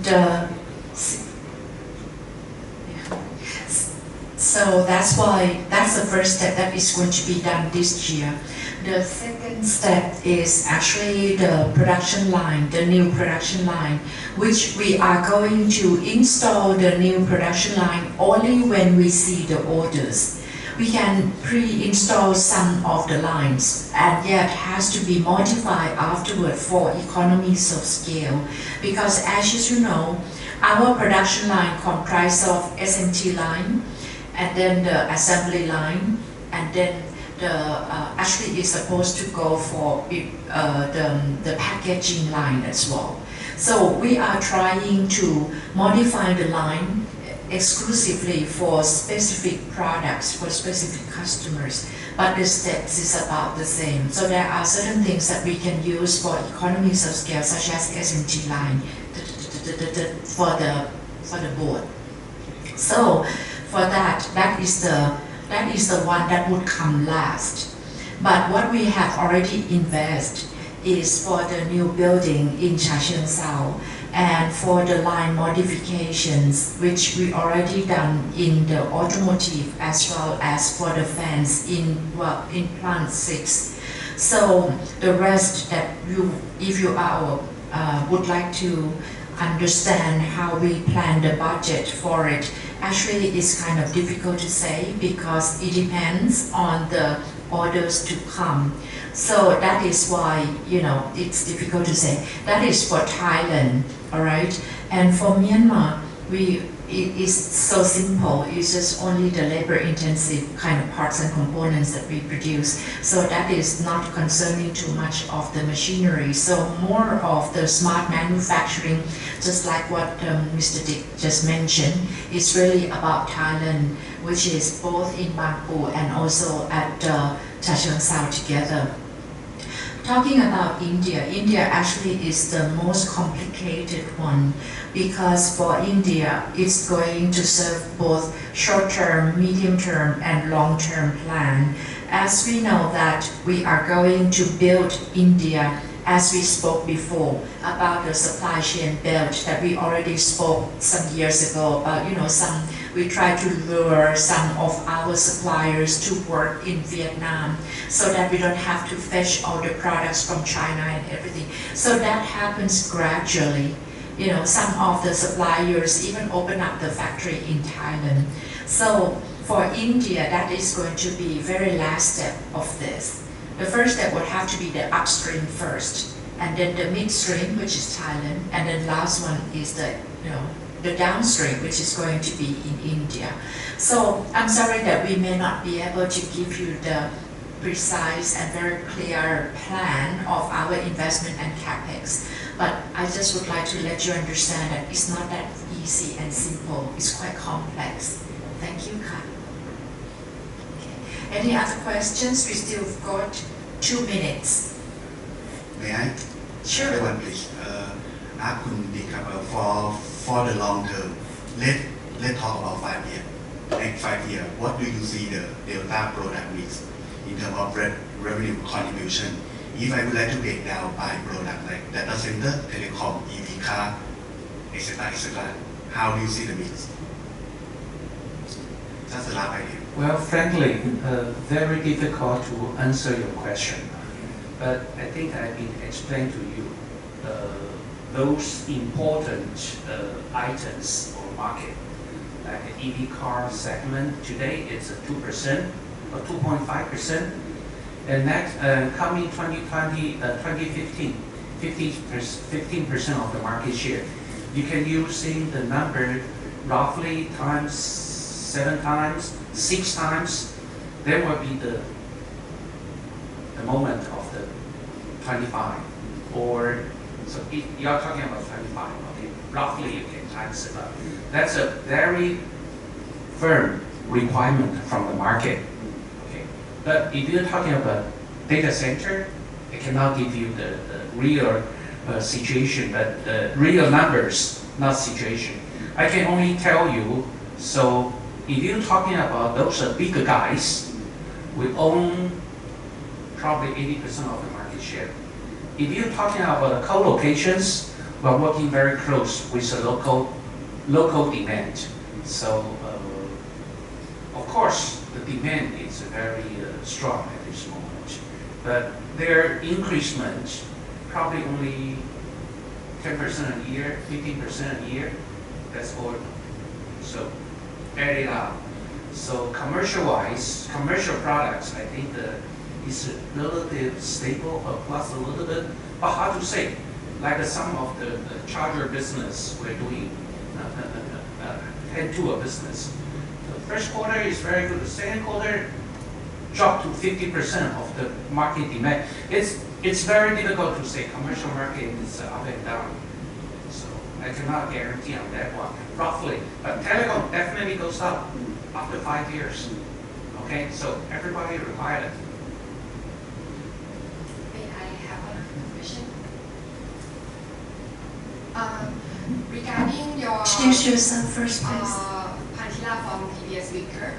And so that's why that's the first step that is going to be done this year. The second step is actually the production line, the new production line, which we are going to install the new production line only when we see the orders. We can pre-install some of the lines and yet has to be modified afterward for economies of scale. Because as you know, our production line comprises of SMT line, and then the assembly line, and then actually is supposed to go for the packaging line as well. So we are trying to modify the line exclusively for specific products, for specific customers, but the steps is about the same. So there are certain things that we can use for economies of scale, such as SMT line for the board. So for that is the one that would come last. But what we have already invested is for the new building in Chacheongseao and for the line modifications, which we already done in the automotive as well as for the fans in plant 6. So the rest that if you would like to understand how we plan the budget for it, actually it's kind of difficult to say because it depends on the orders to come. So that is why, it's difficult to say. That is for Thailand, all right? And for Myanmar, it is so simple. It's just only the labor-intensive kind of parts and components that we produce. So that is not concerning too much of the machinery. So more of the smart manufacturing, just like what Mr. Dick just mentioned, is really about Thailand, which is both in Bangpoo and also at Chacheongseao together. Talking about India, India actually is the most complicated one because for India, it's going to serve both short-term, medium-term, and long-term plan. As we know that we are going to build India, as we spoke before, about the supply chain belt that we already spoke some years ago about, we try to lure some of our suppliers to work in Vietnam so that we don't have to fetch all the products from China and everything. So that happens gradually. Some of the suppliers even open up the factory in Thailand. So for India, that is going to be very last step of this. The first step would have to be the upstream first, and then the midstream, which is Thailand, and then last one is the downstream, which is going to be in India. So I'm sorry that we may not be able to give you the precise and very clear plan of our investment and capex, but I just would like to let you understand that it's not that easy and simple. It's quite complex. Thank you, Ka. Okay. Any other questions? We still got 2 minutes. May I? Sure. One please. Ask Kun Dick for the long term. Let's talk about 5 years. Next 5 years, what do you see the Delta product mix in terms of revenue contribution? If I would like to break down by product like data center, telecom, EV car, etc., how do you see the mix? That's the last idea. Well, frankly, very difficult to answer your question. But I think I can explain to you. those important items or market, like the EV car segment. Today it's 2% or 2.5%, and next coming 2020, 2015, 15% of the market share. You can using the number roughly times 7 times, 6 times. There will be the moment of the 25, or so if you are talking about 25, okay, roughly you can times it up. That's a very firm requirement from the market. Okay, but if you're talking about data center, it cannot give you the real situation, but the real numbers, not situation. I can only tell you. So if you're talking about those bigger guys, we own probably 80% of the market share. If you're talking about co-locations, we're working very close with the local demand. So of course, the demand is very strong at this moment, but their increasement probably only 10% a year, 15% a year. That's all. So add it up. So commercial-wise, commercial products, I think is relatively stable or plus a little bit, but hard to say. Like some of the charger business we're doing, hand tool business. The first quarter is very good. The second quarter dropped to 50% of the market demand. It's very difficult to say. Commercial market is up and down, so I cannot guarantee on that one roughly. But telecom definitely goes up after 5 years. Okay, so everybody required it. May I have another question? Regarding your Introduce yourself first, please. Pantila from PBS Weaker.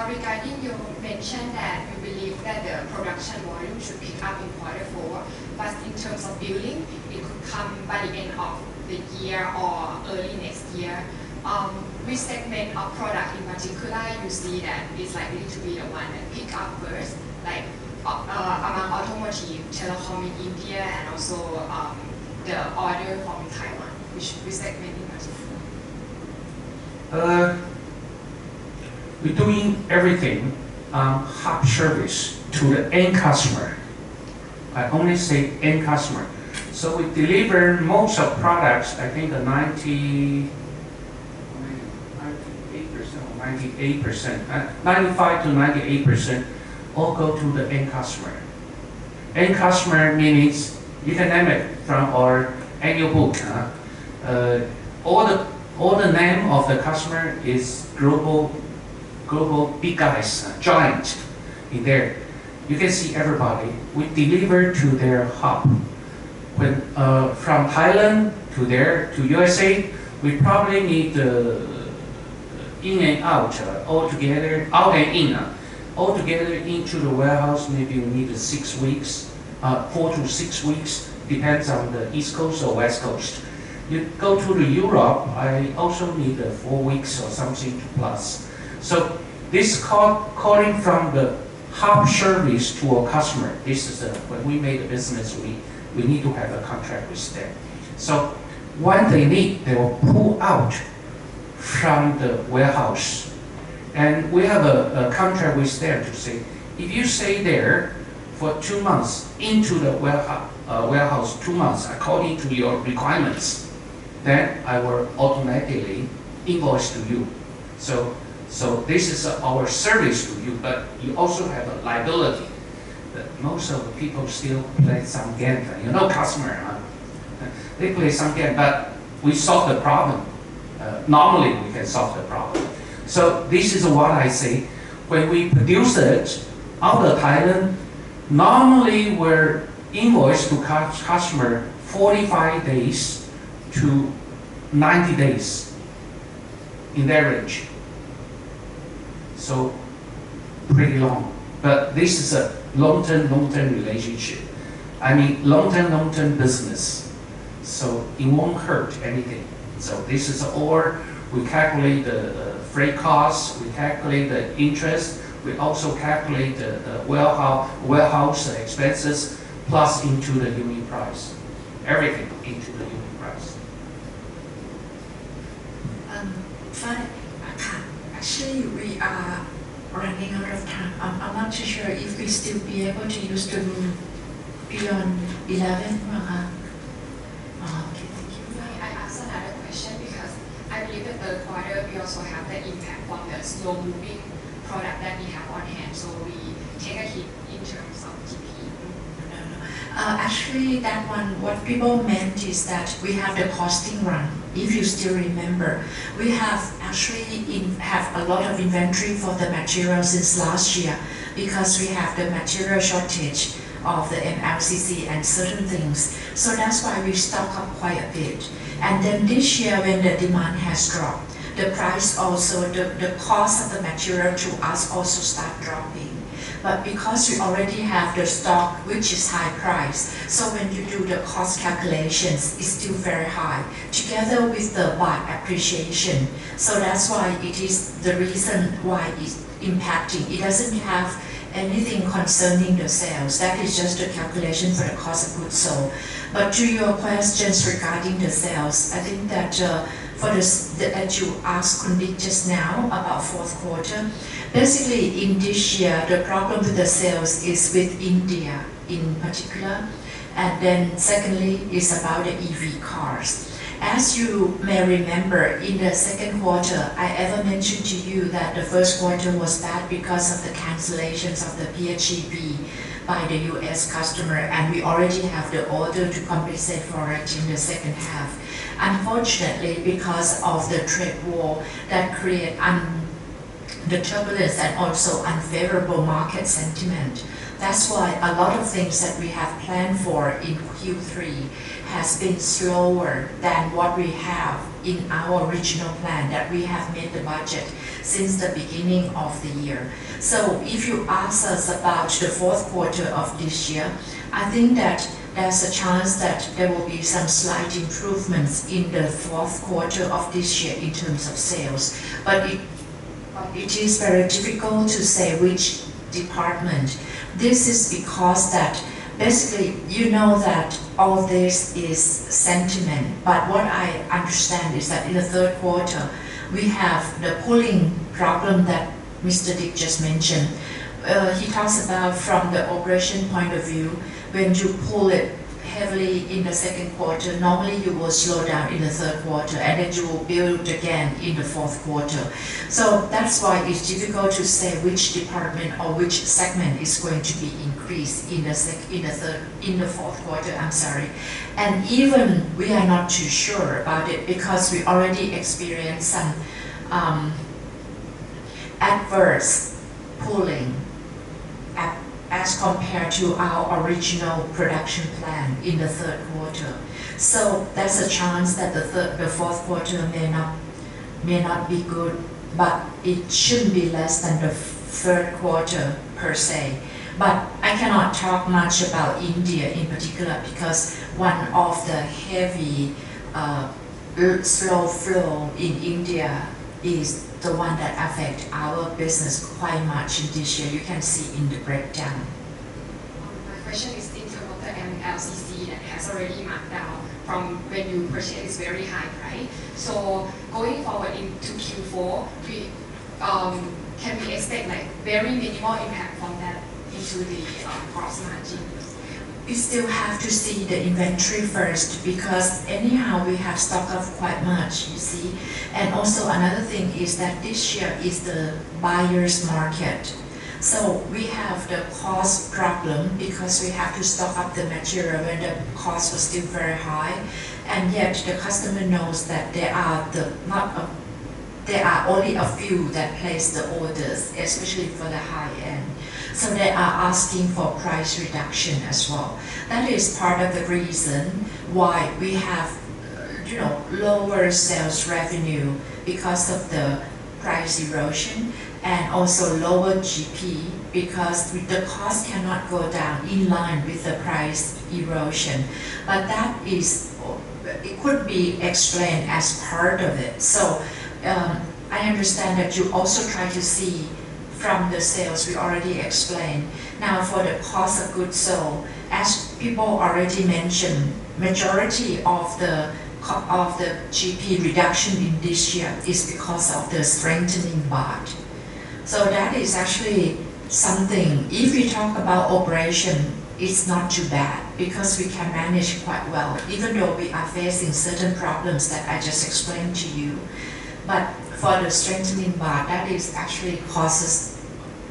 Regarding you mentioned that you believe that the production volume should pick up in Q4, but in terms of billing, it could come by the end of the year or early next year. Which segment of product in particular you see that is likely to be the one that pick up first, like among automotive, telecom in India, and also the order from Taiwan? Which segment in particular? We're doing everything hub service to the end customer. I only say end customer. So we deliver most of products, I think 98% or 98%, 95 to 98% all go to the end customer. End customer means, you can name it from our annual book. All the name of the customer is global big guys, giant in there. You can see everybody. We deliver to their hub. When from Thailand to there to USA, we probably need in and out altogether, out and in, altogether into the warehouse. Maybe we need 6 weeks, 4 to 6 weeks, depends on the East Coast or West Coast. You go to the Europe, I also need 4 weeks or something plus. So this calling from the hub service to a customer. This is when we make a business, we need to have a contract with them. So when they need, they will pull out from the warehouse, and we have a contract with them to say, if you stay there for 2 months into the warehouse 2 months according to your requirements, then I will automatically invoice to you. So this is our service to you, but you also have a liability. But most of the people still play some game. You know, customer, they play some game, but we solve the problem. Normally, we can solve the problem. So this is what I say. When we produce it out of Thailand, normally we're invoiced to customer 45 days to 90 days in that range. So pretty long, but this is a long-term relationship. I mean, long-term business. So it won't hurt anything. So this is all, we calculate the freight costs, we calculate the interest, we also calculate the warehouse expenses plus into the unit price. Everything into the unit price. Actually, we are running out of time. I'm not too sure if we still be able to use the room beyond 11. Okay, thank you. May I ask another question because I believe the third quarter we also have the impact from the slow-moving product that we have on hand, so we take a hit in terms of GP. Actually, that one, what people meant is that we have the costing run. If you still remember, we have actually have a lot of inventory for the material since last year because we have the material shortage of the MLCC and certain things. So that's why we stock up quite a bit. And then this year when the demand has dropped, the price also, the cost of the material to us also start dropping. But because we already have the stock, which is high price, so when you do the cost calculations, it's still very high, together with the baht appreciation. So that's why it is the reason why it's impacting. It doesn't have anything concerning the sales. That is just a calculation for the cost of goods sold. But to your questions regarding the sales, I think that for that you asked Kundik just now about fourth quarter, basically in this year, the problem with the sales is with India in particular. And then secondly is about the EV cars. As you may remember, in the second quarter, I ever mentioned to you that the first quarter was bad because of the cancellations of the PHEV by the US customer, and we already have the order to compensate for it in the second half. Unfortunately, because of the trade war that created the turbulence and also unfavorable market sentiment, that's why a lot of things that we have planned for in Q3 has been slower than what we have in our original plan that we have made the budget since the beginning of the year. So if you ask us about the fourth quarter of this year, I think that there's a chance that there will be some slight improvements in the fourth quarter of this year in terms of sales. But it is very difficult to say which department. This is because that basically you know that all this is sentiment, but what I understand is that in the third quarter we have the pulling problem that Mr. Dick just mentioned. He talks about from the operation point of view, when you pull it heavily in the second quarter, normally you will slow down in the third quarter and then you will build again in the fourth quarter. So that's why it's difficult to say which department or which segment is going to be increased in the fourth quarter. I'm sorry, and even we are not too sure about it because we already experienced some adverse pulling as compared to our original production plan in the third quarter. So there's a chance that the fourth quarter may not be good, but it shouldn't be less than the third quarter per se. But I cannot talk much about India in particular because one of the heavy slow flow in India is the one that affect our business quite much in this year. You can see in the breakdown. My question is in terms of the MLCC that has already marked down from when you purchase is very high, right? So going forward into Q4, can we expect like very minimal impact from that into the gross margin? We still have to see the inventory first because anyhow we have stocked up quite much, you see. And also another thing is that this year is the buyer's market. So we have the cost problem because we have to stock up the material when the cost was still very high. And yet the customer knows that there are only a few that place the orders, especially for the high end. So they are asking for price reduction as well. That is part of the reason why we have, lower sales revenue because of the price erosion and also lower GP because the cost cannot go down in line with the price erosion. But it could be explained as part of it. So I understand that you also try to see from the sales we already explained. Now for the cost of goods sold, as people already mentioned, majority of the of the GP reduction in this year is because of the strengthening baht. So that is actually something, if we talk about operation, it's not too bad because we can manage quite well, even though we are facing certain problems that I just explained to you. But for the strengthening baht, that is actually causes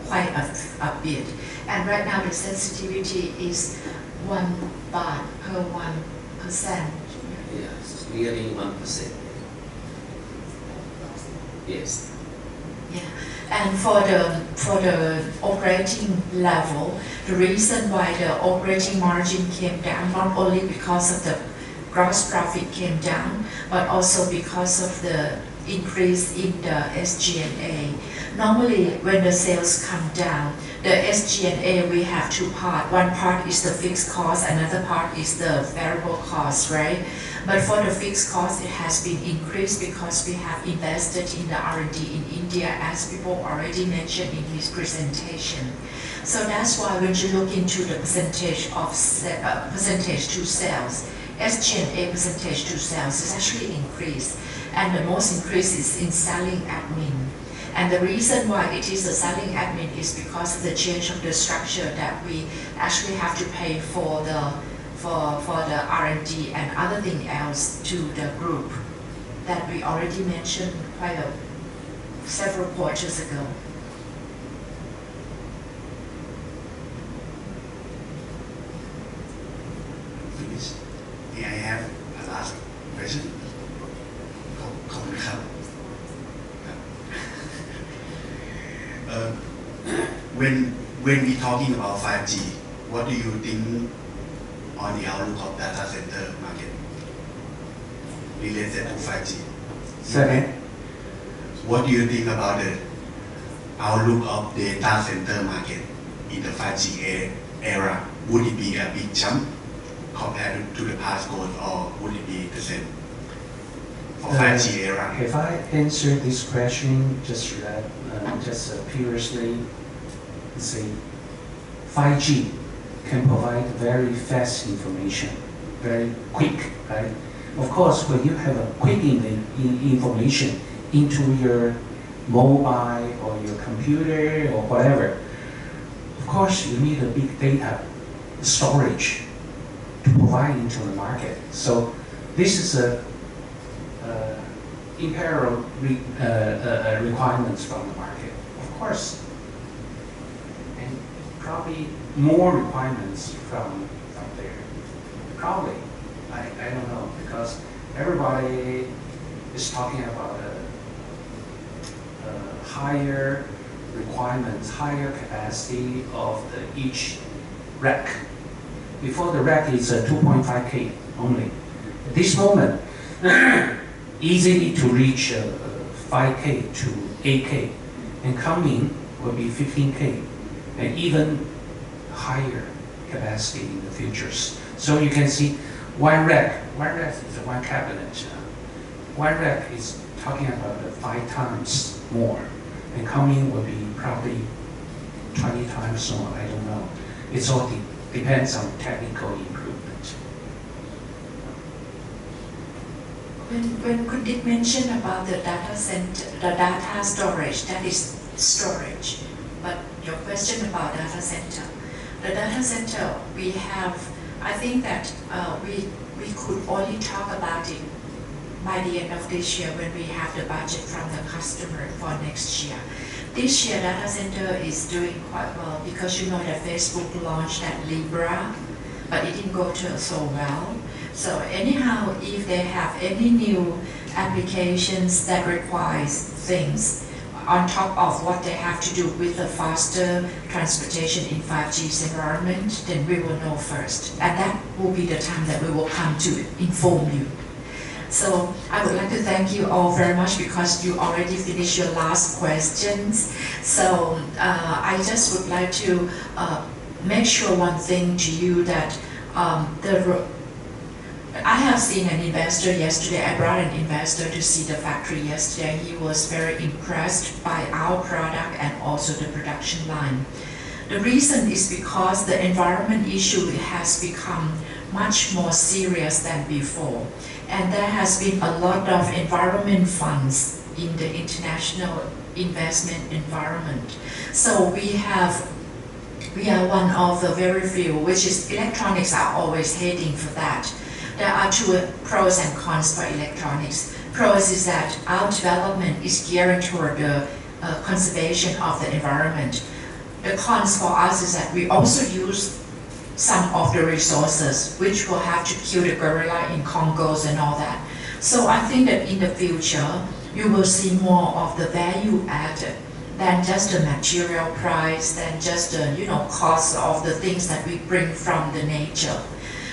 quite a bit. And right now the sensitivity is 1 baht per 1%. Yes, nearly 1%. Yes. Yeah. And for the operating level, the reason why the operating margin came down, not only because of the gross profit came down, but also because of the increase in the SG&A. Normally, when the sales come down, the SG&A, we have two parts. One part is the fixed cost, another part is the variable cost, right? But for the fixed cost, it has been increased because we have invested in the R&D in India, as people already mentioned in his presentation. So that's why when you look into the percentage to sales, SG&A percentage to sales is actually increased, and the most increase is in selling admin. And the reason why it is a selling admin is because of the change of the structure that we actually have to pay for the R&D and other thing else to the group that we already mentioned several quarters ago. Finish. May I have a last question? When we talking about 5G, what do you think on the outlook of data center market related to 5G? Second, what do you think about the outlook of data center market in the 5G era? Would it be a big jump compared to the past growth, or would it be the same for 5G era? If I answer this question just previously, say 5G can provide very fast information, very quick, right? Of course, when you have a quick information into your mobile or your computer or whatever, of course you need a big data storage to provide into the market. So this is a in parallel requirements from the market, of course, and probably more requirements from there. Probably, I don't know, because everybody is talking about higher requirements, higher capacity of each rack. Before the rack is 2.5K only. At this moment, easily to reach 5K to 8K, and coming will be 15K, and even higher capacity in the futures. So you can see one rack is one cabinet. One rack is talking about 5 times more, and coming will be probably 20 times more. I don't know. It's all depends on technical improvement. When Kundit mentioned about the data center, the data storage, that is storage. But your question about data center, the data center we have, I think that we could only talk about it by the end of this year when we have the budget from the customer for next year. This year, data center is doing quite well because you know that Facebook launched that Libra, but it didn't go so well. So anyhow, if they have any new applications that requires things on top of what they have to do with the faster transportation in 5G's environment, then we will know first. And that will be the time that we will come to inform you. So I would like to thank you all very much because you already finished your last questions. So I just would like to make sure one thing to you that I have seen an investor yesterday. I brought an investor to see the factory yesterday. He was very impressed by our product and also the production line. The reason is because the environment issue has become much more serious than before. and there has been a lot of environment funds in the international investment environment. So we are one of the very few, which is electronics are always heading for that. There are two pros and cons for electronics. Pros is that our development is geared toward the conservation of the environment. The cons for us is that we also use some of the resources, which will have to kill the gorilla in Congos and all that. So I think that in the future, you will see more of the value added than just the material price, than just the cost of the things that we bring from the nature.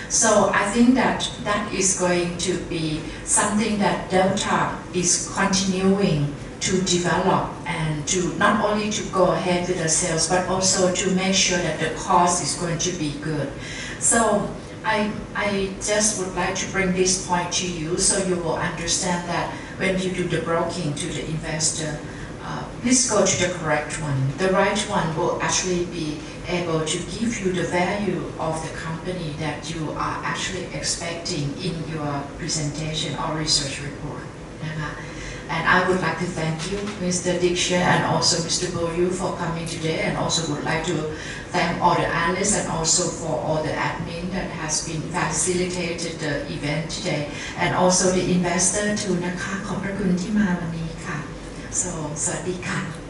So I think that is going to be something that Delta is continuing to develop and to not only to go ahead with the sales, but also to make sure that the cost is going to be good. So I just would like to bring this point to you so you will understand that when you do the broking to the investor, please go to the correct one. The right one will actually be able to give you the value of the company that you are actually expecting in your presentation or research report. And I would like to thank you, Mr. Diksha, and also Mr. Boyu for coming today, and also would like to thank all the analysts and also for all the admin that has been facilitated the event today, and also the investor too นะคะขอบพระคุณที่มาวันนี้ค่ะ so สวัสดีค่ะ